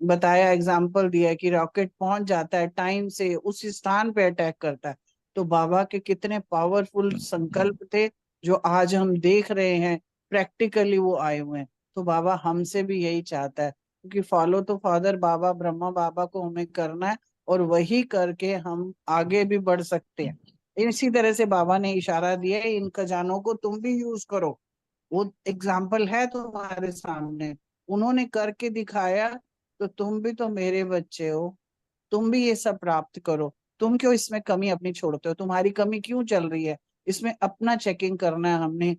बताया, एग्जाम्पल दिया कि रॉकेट पहुंच जाता है टाइम से, उस स्थान पे अटैक करता है। तो बाबा के कितने पावरफुल संकल्प थे जो आज हम देख रहे हैं, प्रैक्टिकली वो आए हुए हैं। तो बाबा हमसे भी यही चाहता है, क्योंकि फॉलो तो फादर बाबा, ब्रह्मा बाबा को हमें करना है, और वही करके हम आगे भी बढ़ सकते हैं। इसी तरह से बाबा ने इशारा दिया है, इन खजानों को तुम भी यूज करो। वो एग्जाम्पल है तुम्हारे सामने, उन्होंने करके दिखाया, तो तुम भी तो मेरे बच्चे हो, तुम भी ये सब प्राप्त करो। तुम क्यों इसमें कमी अपनी छोड़ते हो? तुम्हारी कमी क्यों चल रही है? इसमें अपना चेकिंग करना है हमने।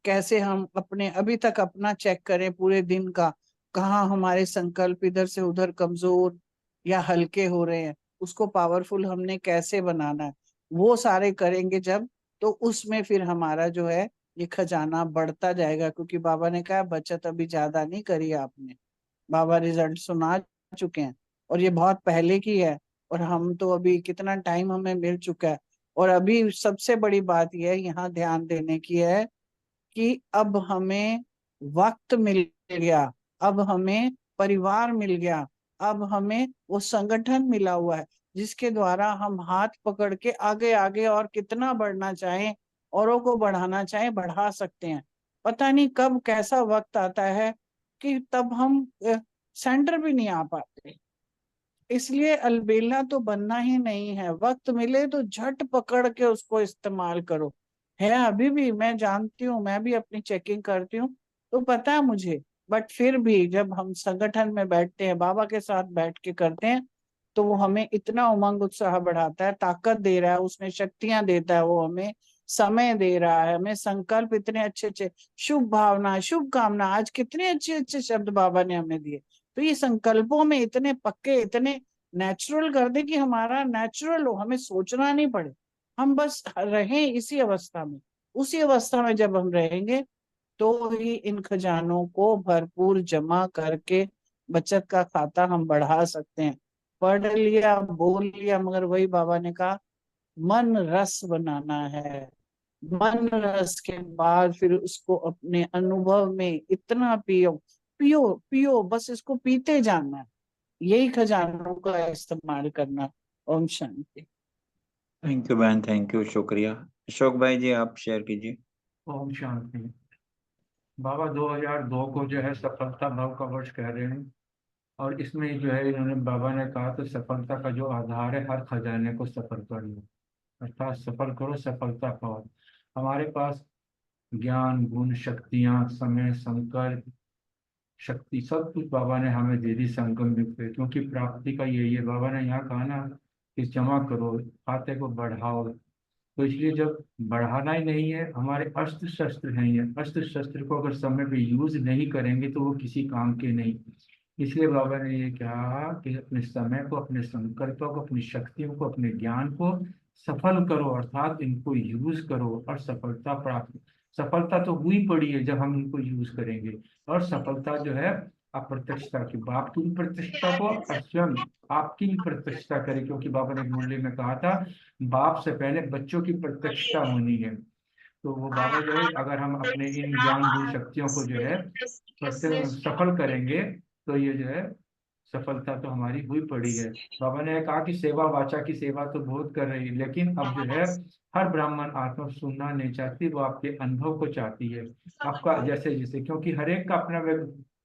कैसे हम अपने अभी तक अपना चेक करें पूरे दिन का, कहाँ हमारे संकल्प इधर से उधर कमजोर या हल्के हो रहे हैं, उसको पावरफुल हमने कैसे बनाना है। वो सारे करेंगे जब, तो उसमें फिर हमारा जो है ये खजाना बढ़ता जाएगा। क्योंकि बाबा ने कहा बचत अभी ज्यादा नहीं करी आपने, बाबा रिजल्ट सुना चुके हैं, और ये बहुत पहले की है, और हम तो अभी कितना टाइम हमें मिल चुका है, और अभी सबसे बड़ी बात यह यहाँ ध्यान देने की है कि अब हमें वक्त मिल गया, अब हमें परिवार मिल गया, अब हमें वो संगठन मिला हुआ है जिसके द्वारा हम हाथ पकड़ के आगे आगे और कितना बढ़ना चाहें, औरों को बढ़ाना चाहें, बढ़ा सकते हैं। पता नहीं कब कैसा वक्त आता है कि तब हम सेंटर भी नहीं आ पाते। इसलिए अलबेला तो बनना ही नहीं है, वक्त मिले तो झट पकड़ के उसको इस्तेमाल करो। है अभी भी, मैं जानती हूँ, मैं भी अपनी चेकिंग करती हूँ तो पता है मुझे, बट फिर भी जब हम संगठन में बैठते हैं, बाबा के साथ बैठ के करते हैं, तो वो हमें इतना उमंग उत्साह बढ़ाता है, ताकत दे रहा है, उसमें शक्तियां देता है, वो हमें समय दे रहा है, हमें संकल्प इतने अच्छे अच्छे, शुभ भावना, शुभ कामना, आज कितने अच्छे अच्छे शब्द बाबा ने हमें दिए। तो ये संकल्पों में इतने पक्के, इतने नेचुरल कर दे कि हमारा नेचुरल हो, हमें सोचना नहीं पड़े, हम बस रहें इसी अवस्था में। उसी अवस्था में जब हम रहेंगे तो ही इन खजानों को भरपूर जमा करके बचत का खाता हम बढ़ा सकते हैं। पढ़ लिया, बोल लिया, मगर वही बाबा ने कहा मन रस बनाना है। मन रस के बाद फिर उसको अपने अनुभव में इतना पियो, पियो पियो, बस इसको पीते जाना है। यही खजानों का इस्तेमाल करना। ओम शांति। थैंक यू बहन, थैंक यू, शुक्रिया। अशोक भाई जी आप शेयर कीजिए। ओम शांति। बाबा 2002 को जो है सफलता भाव का वर्ष कह रहे हैं, और इसमें जो है इन्होंने, बाबा ने कहा तो सफलता का जो आधार है, हर खजाने को सफल कर लो, अर्थात सफल करो, सफलता पाओ। हमारे पास ज्ञान, गुण, शक्तियां, समय, संकल्प, शक्ति, सब कुछ बाबा ने हमें दे दी संगम युग पे, क्योंकि प्राप्ति का यही है। बाबा ने यहाँ कहा ना कि जमा करो, खाते को बढ़ाओ। तो इसलिए जब बढ़ाना ही नहीं है, हमारे अस्त्र शस्त्र हैं, ये अस्त्र शस्त्र को अगर समय पे यूज नहीं करेंगे तो वो किसी काम के नहीं। इसलिए बाबा ने ये कहा कि अपने समय को, अपने संकल्पों को, अपनी शक्तियों को, अपने ज्ञान को सफल करो, अर्थात इनको यूज करो और सफलता प्राप्त। सफलता तो हुई पड़ी है जब हम इनको यूज करेंगे, और सफलता जो है अप्रत्यक्षता की, बाप की भी प्रतिष्ठा को और स्वयं आपकी भी प्रतिष्ठा करे, क्योंकि बाबा ने एक मुरली में कहा था बाप से पहले बच्चों की प्रतिष्ठा होनी है। तो वो बाबा जो है, अगर हम अपने इन ज्ञान गुण शक्तियों को जो है सफल करेंगे तो ये जो है सफलता तो हमारी हुई पड़ी है। बाबा ने कहा कि सेवा, वाचा की सेवा तो बहुत कर रही है, लेकिन अब जो है हर ब्राह्मण आत्मा सुनना नहीं चाहती, वो आपके अनुभव को चाहती है, आपका जैसे जैसे, क्योंकि हर एक का अपना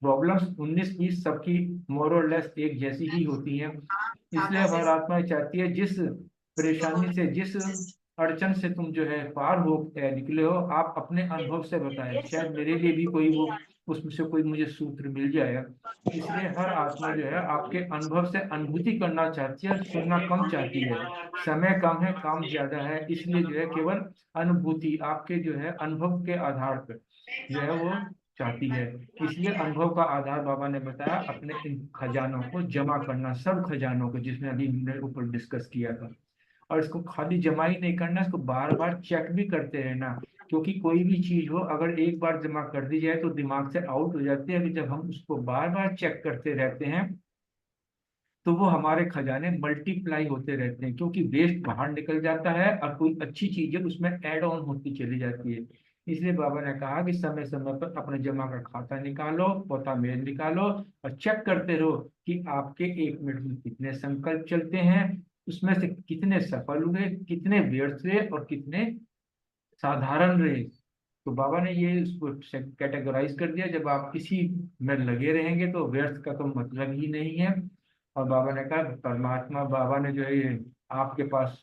प्रॉब्लम्स 19-20 सबकी मोर और लेस एक जैसी ही होती है। इसलिए अब हर आत्मा ये चाहती है, जिस परेशानी से, जिस अड़चन से तुम जो है पार हो निकले हो, आप अपने अनुभव से बताएं, शायद मेरे लिए भी कोई वो, उसमें से कोई मुझे सूत्र मिल जाएगा। इसलिए हर आत्मा जो है आपके अनुभव से अनुभूति करना चाहती है, सुनना कम चाहती है। समय कम है, काम ज्यादा है, इसलिए जो है केवल अनुभूति, आपके जो है अनुभव के आधार पर जो है वो चाहती है। इसलिए अनुभव का आधार बाबा ने बताया अपने इन खजानों को जमा करना, सब खजानों को, जिसमें अभी हमने ऊपर डिस्कस किया था। और इसको खाली जमा ही नहीं करना, इसको बार बार चेक भी करते रहना, क्योंकि कोई भी चीज हो अगर एक बार जमा कर दी जाए तो दिमाग से आउट हो जाती है। अभी जब हम उसको बार बार चेक करते रहते हैं तो वो हमारे खजाने मल्टीप्लाई होते रहते हैं, क्योंकि वेस्ट बाहर निकल जाता है और कोई अच्छी चीजें उसमें ऐड ऑन होती चली जाती है। इसलिए बाबा ने कहा कि समय समय पर अपने जमा का खाता निकालो, पोता मेल निकालो और चेक करते रहो कि आपके 1 मिनट में कितने संकल्प चलते हैं, उसमें से कितने सफल हुए, कितने व्यर्थ हुए और कितने साधारण रहे। तो बाबा ने ये इसको कैटेगराइज कर दिया, जब आप किसी में लगे रहेंगे तो व्यर्थ का तो मतलब ही नहीं है। और बाबा ने कहा परमात्मा, बाबा ने जो है ये आपके पास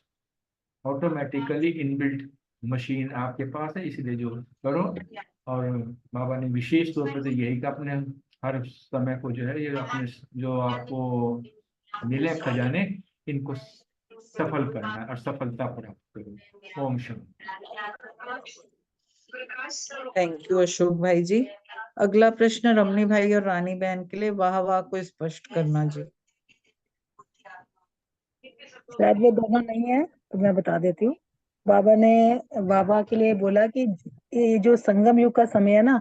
ऑटोमेटिकली इनबिल्ट मशीन आपके पास है, इसलिए जो करो। और बाबा ने विशेष तौर पर तो यही का अपने हर समय को जो है ये अपने जो आपको मिले खजाने, इनको सफल करना है और सफलता प्राप्त करो। ओम शांति। थैंक यू अशोक भाई जी। अगला प्रश्न रमनी भाई और रानी बहन के लिए, वाह वाह को स्पष्ट करना जी। शायद वो दोनों नहीं है तो मैं बता देती हूँ। बाबा ने बाबा के लिए बोला कि ये जो संगम युग का समय है ना,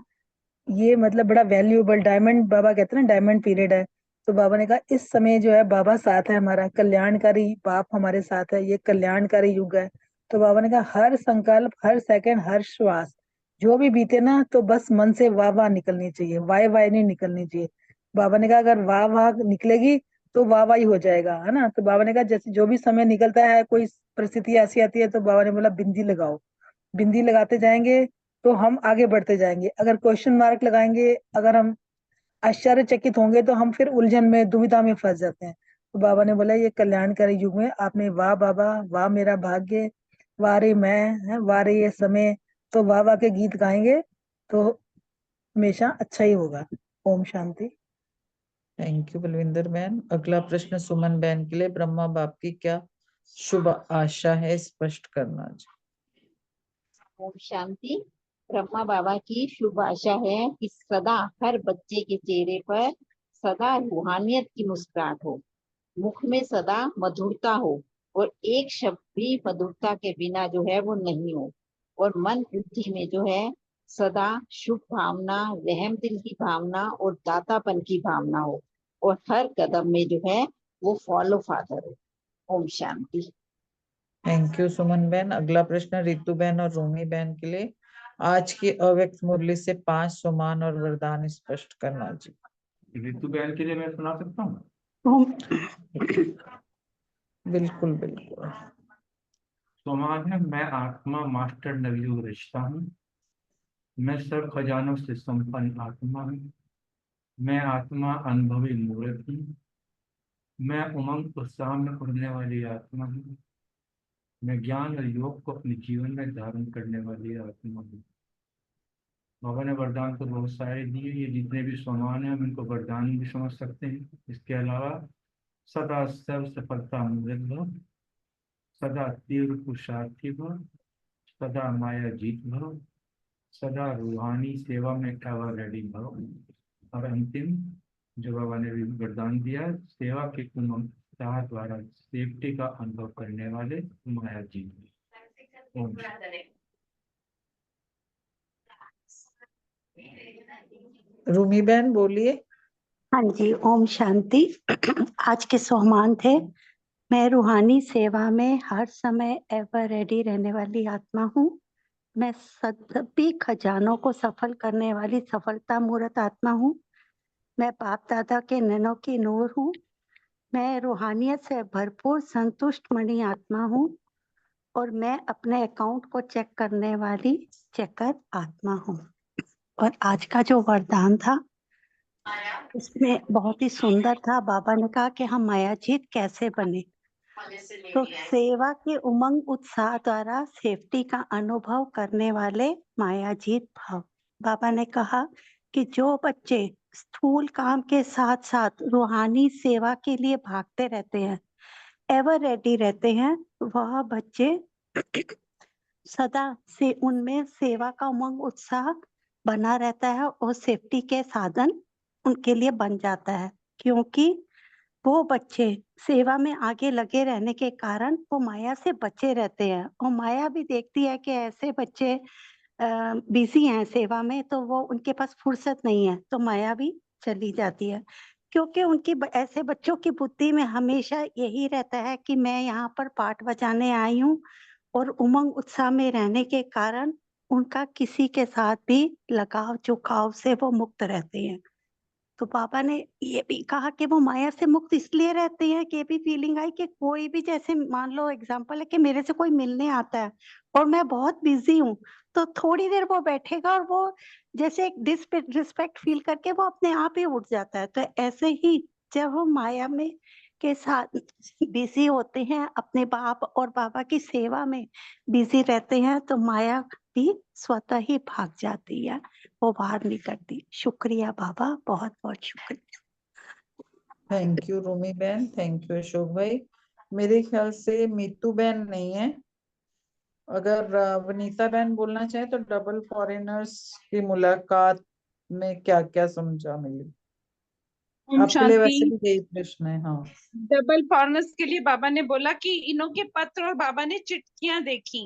ये मतलब बड़ा वैल्यूएबल डायमंड, बाबा कहते हैं ना डायमंड पीरियड है। तो बाबा ने कहा इस समय जो है बाबा साथ है, हमारा कल्याणकारी बाप हमारे साथ है, ये कल्याणकारी युग है। तो बाबा ने कहा हर संकल्प, हर सेकंड, हर श्वास जो भी बीते ना, तो बस मन से वाह वाह निकलनी चाहिए, वाह वाह नहीं निकलनी चाहिए। बाबा ने कहा अगर वाह वाह निकलेगी तो वाह वाह ही हो जाएगा, है ना। तो बाबा ने कहा जैसे जो भी समय निकलता है, कोई परिस्थिति ऐसी आती है, तो बाबा ने बोला बिंदी लगाओ, बिंदी लगाते जाएंगे तो हम आगे बढ़ते जाएंगे। अगर क्वेश्चन मार्क लगाएंगे, अगर हम आश्चर्यचकित होंगे, तो हम फिर उलझन में, दुविधा में फंस जाते हैं। तो बाबा ने बोला ये कल्याणकारी युग में आपने वाह बाबा, वाह मेरा भाग्य, वाह रे मैं, है वाह रे ये समय, तो वाह वाह के गीत गाएंगे तो हमेशा अच्छा ही होगा। ओम शांति। थैंक यू बलविंदर बहन। अगला प्रश्न सुमन बहन के लिए, ब्रह्मा बाप की क्या शुभ आशा है, स्पष्ट करना जी। ओम शांति। ब्रह्मा बाबा की शुभ आशा है कि सदा हर बच्चे के चेहरे पर सदा रूहानियत की मुस्कुराहट हो, मुख में सदा मधुरता हो, और एक शब्द भी मधुरता के बिना जो है वो नहीं हो, और मन बुद्धि में जो है सदा शुभ भावना, रहम दिल की भावना और दातापन की भावना हो, और हर कदम में जो है वो फॉलो फादर हो। ओम शांति। थैंक यू सुमन बहन। अगला प्रश्न रितु बहन और रोमी बहन के लिए, आज की अव्यक्त मुरली से 5 सम्मान और वरदान स्पष्ट करना जी। ऋतु बहन के लिए मैं सुना सकता हूँ? बिल्कुल बिल्कुल। सम्मान है, मैं आत्मा मास्टर नवयुग रचता हूँ, मैं सर्व खजानों से संपन्न आत्मा हूँ, मैं आत्मा अनुभवी मूर्त हूँ, मैं उमंग उत्साह में उड़ने वाली आत्मा हूँ, मैं ज्ञान और योग को अपने जीवन में धारण करने वाली आत्मा हूँ। बाबा ने वरदान तो बहुत सारे दिए, ये जितने भी सम्मान है हम इनको वरदान भी समझ सकते हैं। इसके अलावा सदा सर्व सफलता मूर्त भव, सदा तीव्र पुरुषार्थी भव, सदा माया जीत भव, सदा रूहानी सेवा में एवर रेडी भव, और अंतिम जो बाबा ने भी वरदान दिया, सेवा के उमंग उत्साह द्वारा सेफ्टी का अनुभव करने वाले माया जीत। ओम रूमी बहन बोलिए। हाँ जी, ओम शांति। आज के सोहमान थे, मैं रूहानी सेवा में हर समय एवर रेडी रहने वाली आत्मा हूँ, मैं सभी खजानों को सफल करने वाली सफलता मूर्त आत्मा हूँ, मैं बाप दादा के नैनों की नूर हूँ, मैं रूहानियत से भरपूर संतुष्ट मणि आत्मा हूँ, और मैं अपने अकाउंट को चेक करने वाली चेकर आत्मा हूँ। और आज का जो वरदान था इसमें बहुत ही सुंदर था। बाबा ने कहा कि हम मायाजीत कैसे बने, तो सेवा के उमंग उत्साह द्वारा सेफ्टी का अनुभव करने वाले मायाजीत भाव। बाबा ने कहा कि जो बच्चे स्थूल काम के साथ साथ रूहानी सेवा के लिए भागते रहते हैं, एवर रेडी रहते हैं, वह बच्चे सदा से उनमें सेवा का उमंग उत्साह बना रहता है और सेफ्टी के साधन उनके लिए बन जाता है, क्योंकि वो बच्चे सेवा में आगे लगे रहने के कारण वो माया से बचे रहते हैं, और माया भी देखती है कि ऐसे बच्चे बिजी हैं सेवा में, तो वो उनके पास फुर्सत नहीं है, तो माया भी चली जाती है, क्योंकि उनकी ऐसे बच्चों की बुद्धि में हमेशा यही रहता है कि मैं यहाँ पर पाठ बजाने आई हूँ, और उमंग उत्साह में रहने के कारण उनका किसी के साथ भी लगाव झुकाव से वो मुक्त रहते हैं। तो बाबा ने ये भी कहा कि वो माया से मुक्त इसलिए रहते हैं कि ये भी फीलिंग आई कि कोई भी, जैसे मान लो एग्जांपल है कि मेरे से कोई मिलने आता है और मैं बहुत बिजी हूँ, तो थोड़ी देर वो बैठेगा और वो जैसे एक डिसरिस्पेक्ट फील करके वो अपने आप ही उठ जाता है। तो ऐसे ही जब हम माया में के साथ बिजी होते हैं, अपने बाप और बाबा की सेवा में बिजी रहते हैं, तो माया भी स्वतः ही भाग जाती है, वो बाहर नहीं करती। शुक्रिया बाबा, बहुत बहुत शुक्रिया। थैंक यू रूमी बहन, थैंक यू अशोक भाई। मेरे ख्याल से मीतू बहन नहीं है। अगर वनीता बहन बोलना चाहे तो डबल फॉरेनर्स की मुलाकात में क्या क्या समझा मिली? ओम आपके लिए वैसे शांति। भी यही प्रश्न है। हाँ, डबल फॉरेनर्स के लिए बाबा ने बोला कि इन्हों के पत्र और बाबा ने चिट्ठियां देखी,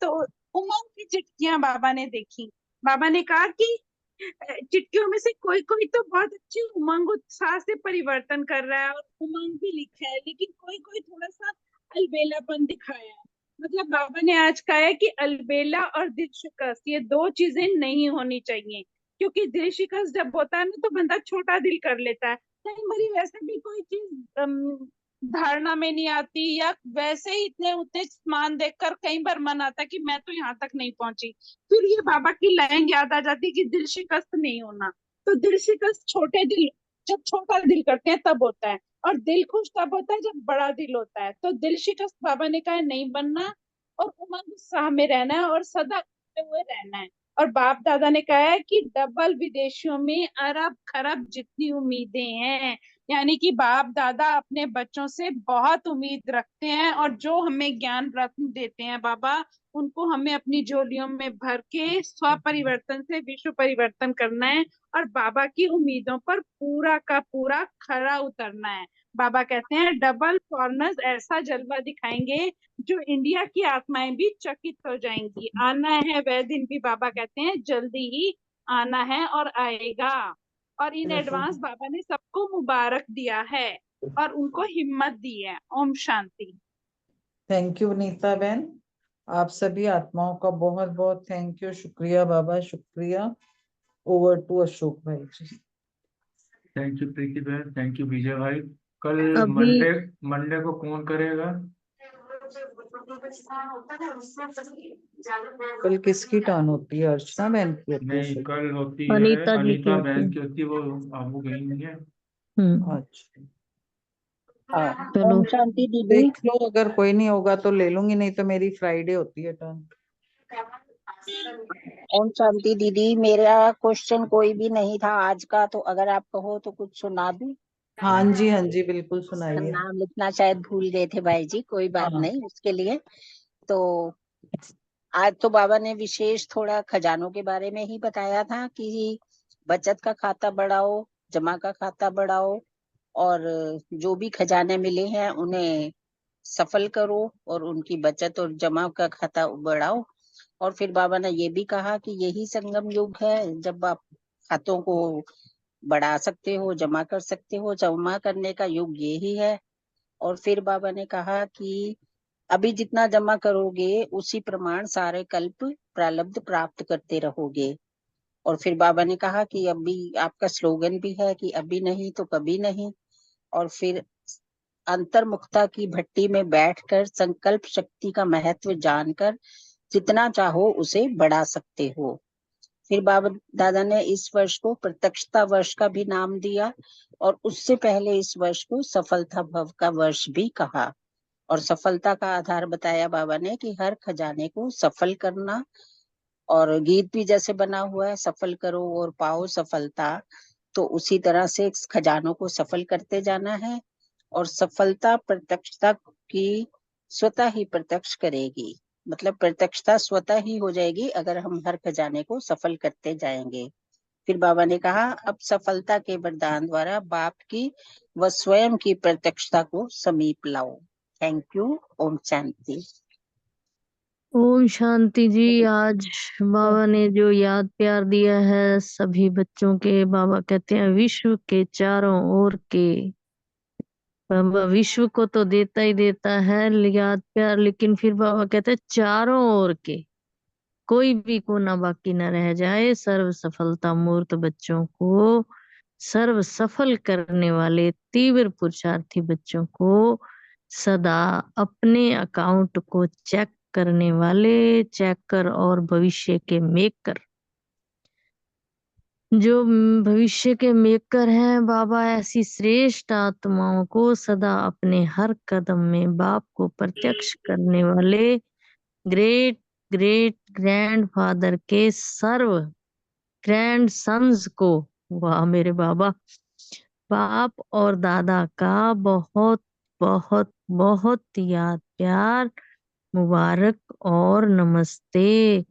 तो उमंग की चिट्ठियां बाबा ने देखी। बाबा ने कहा कि चिट्ठियों में से कोई कोई तो बहुत अच्छे उमंग उत्साह से परिवर्तन कर रहा है और उमंग भी लिखा है, लेकिन कोई कोई थोड़ा सा अलबेलापन दिखाया है। मतलब बाबा ने आज कहा है कि अलबेला और दिल शिकस्त ये दो चीजें नहीं होनी चाहिए, क्योंकि दिल शिकस्त जब होता है ना तो बंदा छोटा दिल कर लेता है, कई बारी वैसे भी कोई चीज धारणा में नहीं आती, या वैसे ही इतने उतने मान देखकर कई बार मन आता है कि मैं तो यहाँ तक नहीं पहुंची, फिर ये बाबा की लाइन याद आ जाती है कि दिल शिकस्त नहीं होना। तो दिल शिकस्त छोटे दिल, जब छोटा दिल करते हैं तब होता है, और दिल खुश तब होता है जब बड़ा दिल होता है। तो दिल शिकस्त बाबा ने कहा है नहीं बनना, और उमंग उत्साह में रहना है, और सदा उठते हुए रहना है। और बाप दादा ने कहा है कि डबल विदेशियों में अरब खरब जितनी उम्मीदें हैं, यानी कि बाप दादा अपने बच्चों से बहुत उम्मीद रखते हैं, और जो हमें ज्ञान रत्न देते हैं बाबा, उनको हमें अपनी झोलियों में भर के स्व परिवर्तन से विश्व परिवर्तन करना है, और बाबा की उम्मीदों पर पूरा का पूरा खरा उतरना है। बाबा कहते हैं डबल फॉरनर्स ऐसा जलवा दिखाएंगे जो इंडिया की आत्माएं भी चकित हो जाएंगी। आना है वह दिन भी, बाबा कहते हैं जल्दी ही आना है और आएगा। और इन एडवांस बाबा ने सबको मुबारक दिया है और उनको हिम्मत दी है। ओम शांति। थैंक यू नीता बहन, आप सभी आत्माओं का बहुत बहुत थैंक यू, शुक्रिया बाबा, शुक्रिया। ओवर टू अशोक भाई जी। थैंक यू प्रीति बहन, थैंक यू विजय भाई। कल अभी मंडे को कौन करेगा? कल किसकी टर्न होती है? अर्चना बहन की होती है नहीं, शायद। कल होती है अनीता जी की अनीता होती बहन है। की होती है, वो आपको गई नहीं है। अच्छा, चलो ओम शांति दीदी। देख लो, अगर कोई नहीं होगा तो ले लूंगी, नहीं तो मेरी फ्राइडे होती है टर्न। ओम शांति दीदी, मेरा क्वेश्चन कोई भी नहीं था आज का, तो अगर आप कहो तो कुछ सुना दूं। हाँ जी बिल्कुल सुनाइए। नाम लिखना शायद भूल गए थे भाई जी, कोई बात हाँ नहीं उसके लिए। तो आज तो बाबा ने विशेष थोड़ा खजानों के बारे में ही बताया था कि बचत का खाता बढ़ाओ, जमा का खाता बढ़ाओ, और जो भी खजाने मिले हैं उन्हें सफल करो, और उनकी बचत और जमा का खाता बढ़ाओ। और फिर बाबा ने ये भी कहा कि यही संगम युग है जब आप खातों को बढ़ा सकते हो, जमा कर सकते हो, जमा करने का युग यही है। और फिर बाबा ने कहा कि अभी जितना जमा करोगे उसी प्रमाण सारे कल्प प्रारब्ध प्राप्त करते रहोगे। और फिर बाबा ने कहा कि अभी आपका स्लोगन भी है कि अभी नहीं तो कभी नहीं। और फिर अंतर्मुखता की भट्टी में बैठकर संकल्प शक्ति का महत्व जानकर जितना चाहो उसे बढ़ा सकते हो। फिर बाबा दादा ने इस वर्ष को प्रत्यक्षता वर्ष का भी नाम दिया, और उससे पहले इस वर्ष को सफलता भव का वर्ष भी कहा। और सफलता का आधार बताया बाबा ने कि हर खजाने को सफल करना, और गीत भी जैसे बना हुआ है सफल करो और पाओ सफलता, तो उसी तरह से खजानों को सफल करते जाना है। और सफलता प्रत्यक्षता की स्वतः ही प्रत्यक्ष करेगी, मतलब प्रत्यक्षता स्वतः ही हो जाएगी अगर हम हर खजाने को सफल करते जाएंगे। फिर बाबा ने कहा अब सफलता के वरदान द्वारा बाप की व स्वयं की प्रत्यक्षता को समीप लाओ। Thank you. ओम शांति। ओम शांति जी। आज बाबा ने जो याद प्यार दिया है सभी बच्चों के, बाबा कहते हैं विश्व के चारों ओर के, बाबा विश्व को तो देता ही देता है याद प्यार, लेकिन फिर बाबा कहते हैं चारों ओर के, कोई भी कोना बाकी न रह जाए। सर्व सफलता मूर्त बच्चों को, सर्व सफल करने वाले तीव्र पुरुषार्थी बच्चों को, सदा अपने अकाउंट को चेक करने वाले चेकर और भविष्य के मेकर, जो भविष्य के मेकर हैं बाबा, ऐसी श्रेष्ठ आत्माओं को सदा अपने हर कदम में बाप को प्रत्यक्ष करने वाले ग्रेट ग्रेट ग्रैंड फादर के सर्व ग्रैंड सन्स को, वाह मेरे बाबा, बाप और दादा का बहुत बहुत बहुत याद प्यार, मुबारक और नमस्ते।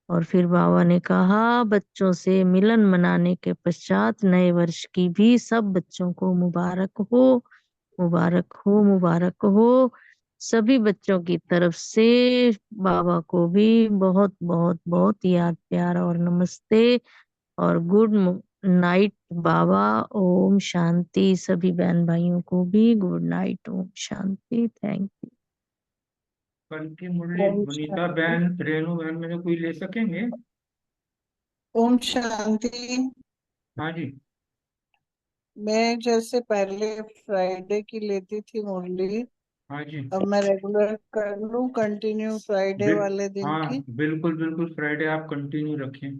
और फिर बाबा ने कहा बच्चों से मिलन मनाने के पश्चात नए वर्ष की भी सब बच्चों को मुबारक हो, मुबारक हो, मुबारक हो। सभी बच्चों की तरफ से बाबा को भी बहुत बहुत बहुत याद प्यार और नमस्ते और गुड नाइट बाबा। ओम शांति। सभी बहन भाइयों को भी गुड नाइट। ओम शांति। Thank you. कल की मुरली ओम वनीता शांति। बहन, रेणु बहन में से कोई ले सकेंगे? ओम शांति। हाँ जी। मैं जैसे पहले फ्राइडे की लेती थी मुरली, हाँ जी। अब मैं रेगुलर कर लूं, कंटिन्यू फ्राइडे वाले दिन हाँ की? बिल्कुल बिल्कुल, फ्राइडे आप कंटिन्यू रखें।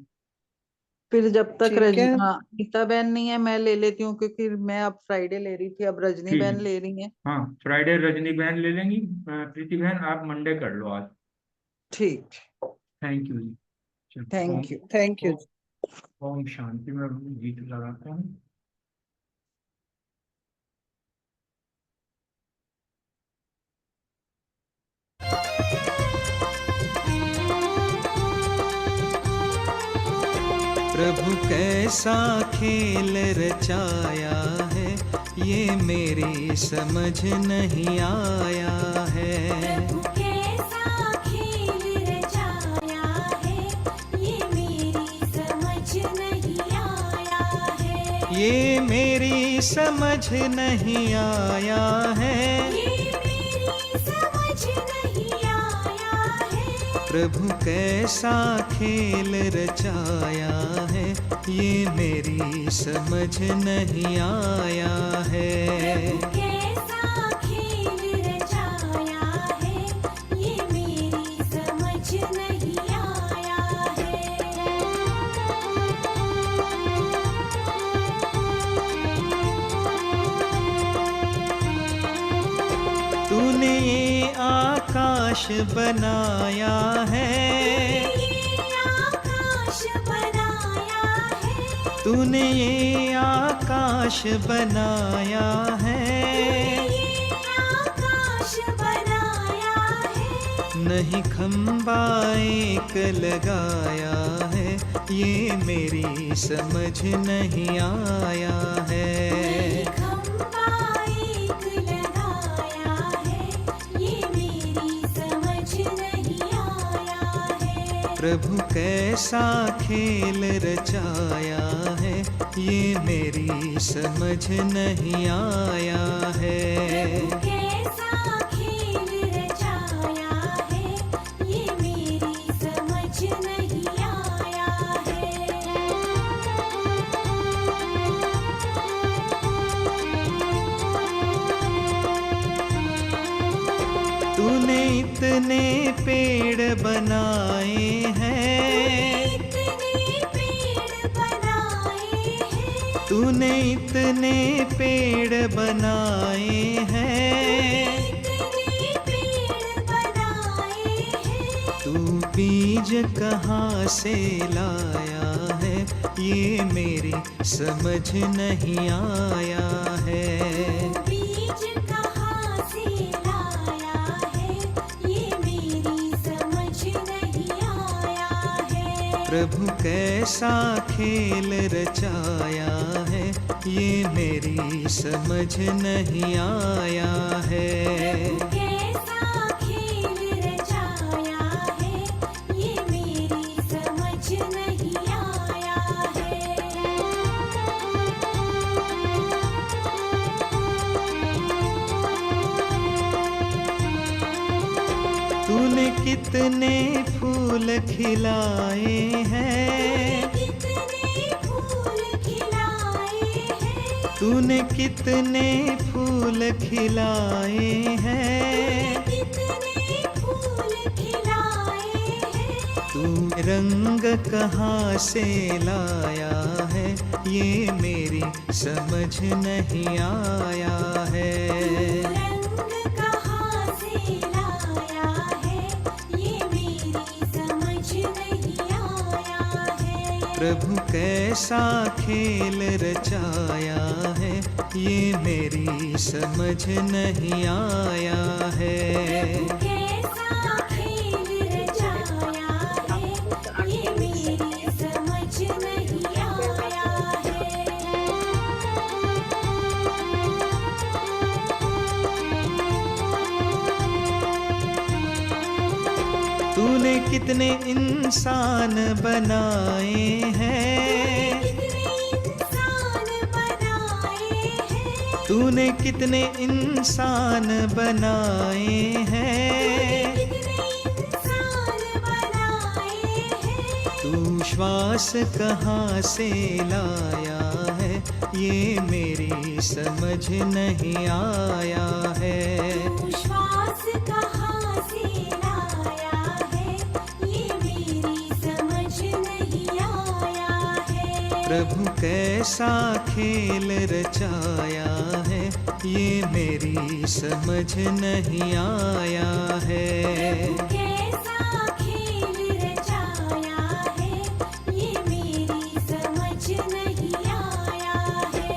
फिर जब तक ठीक है। हाँ नीता बहन नहीं है मैं ले लेती हूँ, क्योंकि मैं अब फ्राइडे ले रही थी, अब रजनी ठीक बहन है। ले रही है। हाँ, फ्राइडे रजनी बहन ले लेंगी। प्रीति बहन आप मंडे कर लो आज। ठीक। थैंक यू जी। चलो, थैंक यू। Thank you. ओम शांति। मैं गीत लगाता हूँ। प्रभु कैसा खेल रचाया है, ये मेरी समझ नहीं आया है। प्रभु कैसा खेल रचाया है, ये मेरी समझ नहीं आया है। ये मेरी समझ नहीं आया है। ये मेरी समझ नहीं आया है। प्रभु कैसा खेल रचाया है, ये मेरी समझ नहीं आया है। प्रभु कैसा खेल रचाया है, ये मेरी समझ नहीं आया है। तूने ये आकाश बनाया है। आकाश बनाया है। तूने ये आकाश बनाया है। आकाश बनाया है। नहीं खंबा एक लगाया है, ये मेरी समझ नहीं आया है। खंबा एक लगाया है, ये मेरी समझ नहीं आया है। प्रभु कैसा खेल रचाया है, ये मेरी समझ नहीं आया है। प्रभु कैसा खेल रचाया है, ये मेरी समझ नहीं आया है। तूने इतने पेड़ बनाए हैं। इतने पेड़ बनाए हैं। तूने इतने पेड़ बनाए हैं। इतने पेड़ बनाए हैं। तू बीज कहाँ से लाया है, ये मेरी समझ नहीं आया है। बीज कहाँ से लाया है, ये मेरी समझ नहीं आया है। प्रभु कैसा खेल रचाया है, ये मेरी समझ नहीं आया है। प्रभु कैसा खेल रचाया है, ये मेरी समझ नहीं आया है। तूने कितने फूल खिलाए हैं। कितने फूल खिलाए हैं। तूने कितने फूल खिलाए हैं। कितने फूल खिलाए हैं। तू रंग कहाँ से लाया है, ये मेरी समझ नहीं आया है। रंग कहाँ से लाया है, ये मेरी समझ नहीं आया है। प्रभु कैसा खेल रचाया है, ये मेरी समझ नहीं आया है। प्रभु कैसा खेल रचाया है, ये मेरी समझ नहीं आया है। तूने कितने इंसान बनाए हैं। कितने इंसान बनाए हैं। तूने कितने इंसान बनाए हैं। कितने श्वास कहाँ से लाया है, ये मेरी समझ नहीं आया है। तू श्वास कहाँ से लाया है, ये मेरी समझ नहीं आया है। प्रभु कैसा खेल रचाया है, ये मेरी समझ नहीं आया है। प्रभु कैसा खेल रचाया है, ये मेरी समझ नहीं आया है।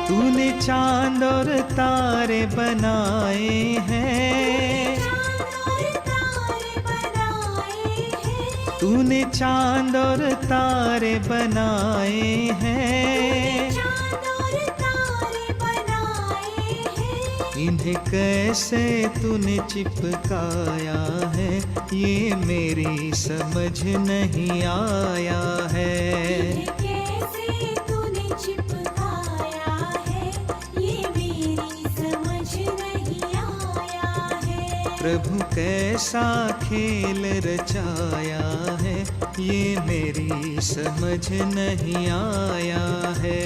तूने चांद और तारे बनाए हैं, चाँद और तारे बनाए हैं, तूने चांद और तारे बनाए हैं। चाँद और तारे बनाए हैं। इन्हें कैसे तूने चिपकाया है, ये मेरी समझ नहीं आया है। इन्हें कैसे तूने चिपकाया है, ये मेरी समझ नहीं आया है। प्रभु कैसा खेल रचाया है, ये मेरी समझ नहीं आया है।